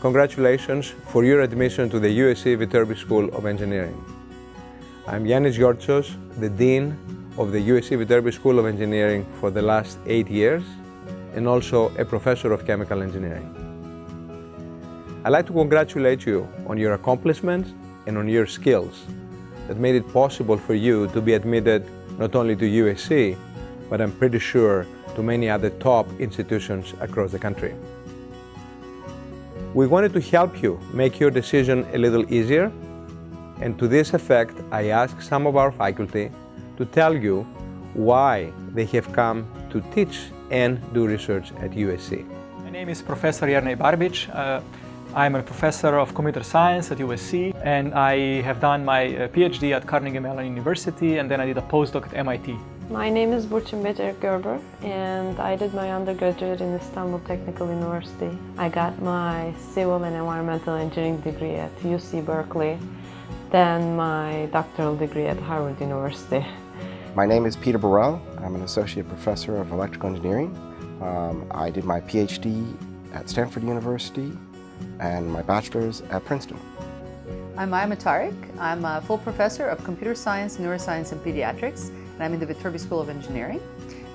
congratulations for your admission to the USC Viterbi School of Engineering. I'm Yannis Yortsos, the Dean of the USC Viterbi School of Engineering for the last 8 years and also a Professor of Chemical Engineering. I'd like to congratulate you on your accomplishments and on your skills that made it possible for you to be admitted not only to USC, but I'm pretty sure to many other top institutions across the country. We wanted to help you make your decision a little easier, and to this effect, I asked some of our faculty to tell you why they have come to teach and do research at USC. My name is Professor Yannis Yortsos. I'm a professor of computer science at USC, and I have done my PhD at Carnegie Mellon University, and then I did a postdoc at MIT. My name is Burçin Gerber, and I did my undergraduate in Istanbul Technical University. I got my civil and environmental engineering degree at UC Berkeley, then my doctoral degree at Harvard University. My name is Peter Burrell. I'm an associate professor of electrical engineering. I did my PhD at Stanford University and my bachelor's at Princeton. I'm Maya Tariq. I'm a full professor of computer science, neuroscience, and pediatrics, and I'm in the Viterbi School of Engineering.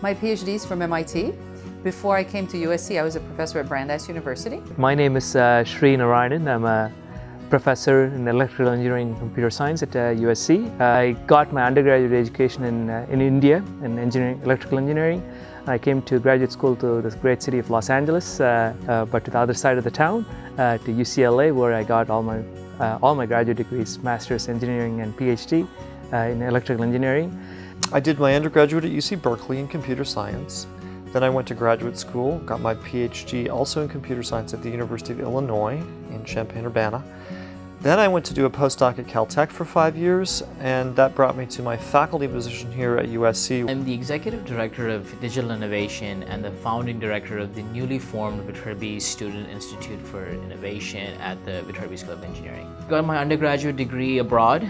My PhD is from MIT. Before I came to USC, I was a professor at Brandeis University. My name is Sri Narayanan. I'm a professor in electrical engineering and computer science at USC. I got my undergraduate education in India in electrical engineering. I came to graduate school to this great city of Los Angeles, but to the other side of the town, to UCLA, where I got all my graduate degrees, master's engineering and PhD in electrical engineering. I did my undergraduate at UC Berkeley in computer science. Then I went to graduate school, got my PhD also in computer science at the University of Illinois in Champaign-Urbana. Then I went to do a postdoc at Caltech for 5 years, and that brought me to my faculty position here at USC. I'm the Executive Director of Digital Innovation and the Founding Director of the newly formed Viterbi Student Institute for Innovation at the Viterbi School of Engineering. I got my undergraduate degree abroad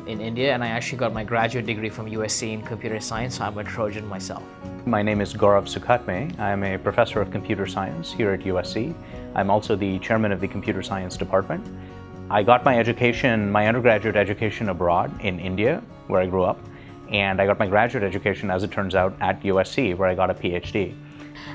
in India, and I actually got my graduate degree from USC in computer science, so I'm a Trojan myself. My name is Gaurav Sukhatme. I'm a professor of computer science here at USC. I'm also the chairman of the computer science department. I got my education, my undergraduate education abroad in India, where I grew up, and I got my graduate education, as it turns out, at USC, where I got a PhD.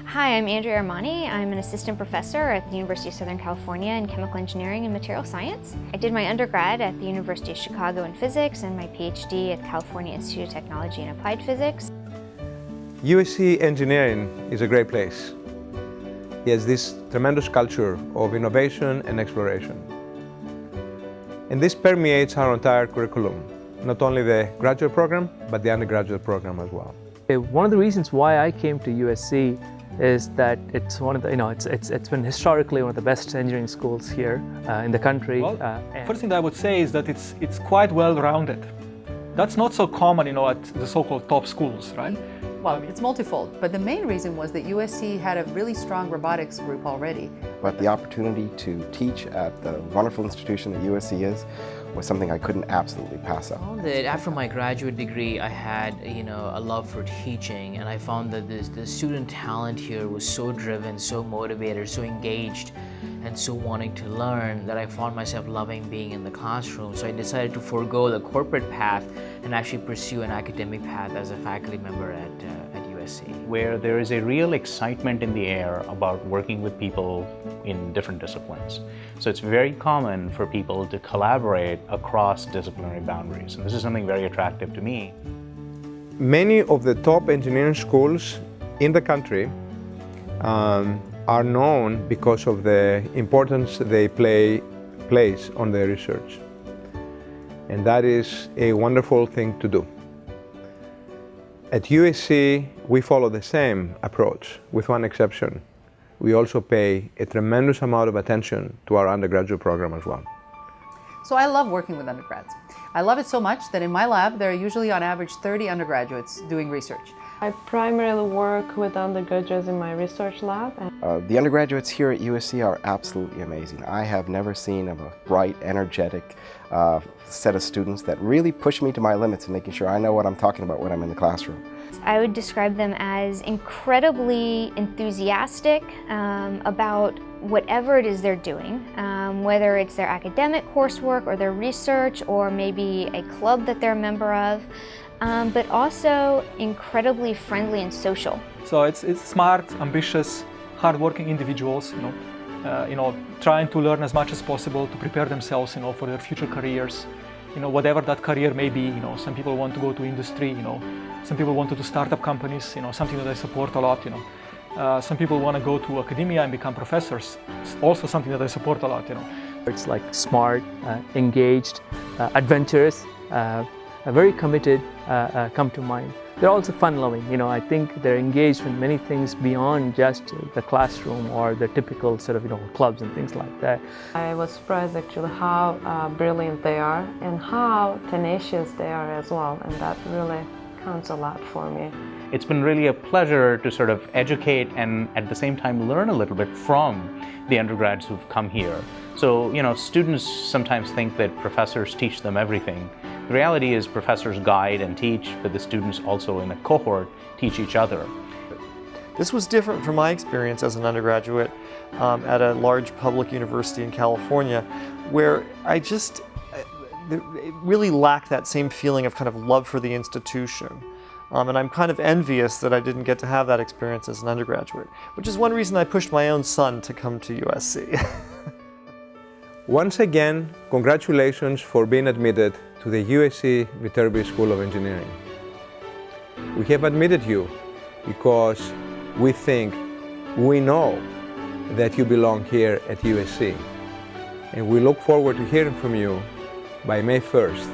Hi, I'm Andrea Armani. I'm an assistant professor at the University of Southern California in chemical engineering and material science. I did my undergrad at the University of Chicago in physics and my PhD at California Institute of Technology and Applied Physics. USC Engineering is a great place. It has this tremendous culture of innovation and exploration. And this permeates our entire curriculum, not only the graduate program, but the undergraduate program as well. One of the reasons why I came to USC is that it's one of the, it's been historically one of the best engineering schools here in the country. Well, first thing that I would say is that it's quite well-rounded. That's not so common, at the so-called top schools, right? Well, it's multifold, but the main reason was that USC had a really strong robotics group already. But the opportunity to teach at the wonderful institution that USC is was something I couldn't absolutely pass up. I found that after my graduate degree, I had a love for teaching, and I found that the student talent here was so driven, so motivated, so engaged, and so wanting to learn that I found myself loving being in the classroom. So I decided to forego the corporate path and actually pursue an academic path as a faculty member at USC. Where there is a real excitement in the air about working with people in different disciplines. So it's very common for people to collaborate across disciplinary boundaries, and this is something very attractive to me. Many of the top engineering schools in the country are known because of the importance they place on their research. And that is a wonderful thing to do. At USC, we follow the same approach, with one exception. We also pay a tremendous amount of attention to our undergraduate program as well. So I love working with undergrads. I love it so much that in my lab, there are usually on average 30 undergraduates doing research. I primarily work with undergraduates in my research lab. The undergraduates here at USC are absolutely amazing. I have never seen a bright, energetic set of students that really push me to my limits in making sure I know what I'm talking about when I'm in the classroom. I would describe them as incredibly enthusiastic about whatever it is they're doing, whether it's their academic coursework or their research or maybe a club that they're a member of, but also incredibly friendly and social. So it's smart, ambitious, hardworking individuals, trying to learn as much as possible to prepare themselves, for their future careers. Whatever that career may be, some people want to go to industry, some people want to do startup companies, something that I support a lot, some people want to go to academia and become professors, also something that I support a lot, It's like smart, engaged, adventurous, very committed come to mind. They're also fun-loving, I think they're engaged in many things beyond just the classroom or the typical sort of, clubs and things like that. I was surprised actually how brilliant they are and how tenacious they are as well, and that really counts a lot for me. It's been really a pleasure to sort of educate and at the same time learn a little bit from the undergrads who've come here. So, students sometimes think that professors teach them everything. The reality is professors guide and teach, but the students also in a cohort teach each other. This was different from my experience as an undergraduate at a large public university in California, where I just it really lacked that same feeling of kind of love for the institution. And I'm kind of envious that I didn't get to have that experience as an undergraduate, which is one reason I pushed my own son to come to USC. Once again, congratulations for being admitted to the USC Viterbi School of Engineering. We have admitted you because we know that you belong here at USC. And we look forward to hearing from you by May 1st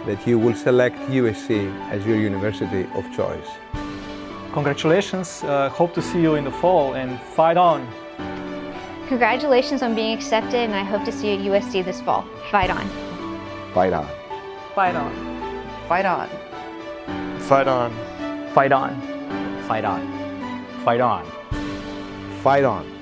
that you will select USC as your university of choice. Congratulations, hope to see you in the fall, and fight on! Congratulations on being accepted, and I hope to see you at USC this fall. Fight on! Fight on. Fight on. Fight on. Fight on. Fight on. Fight on. Fight on. Fight on!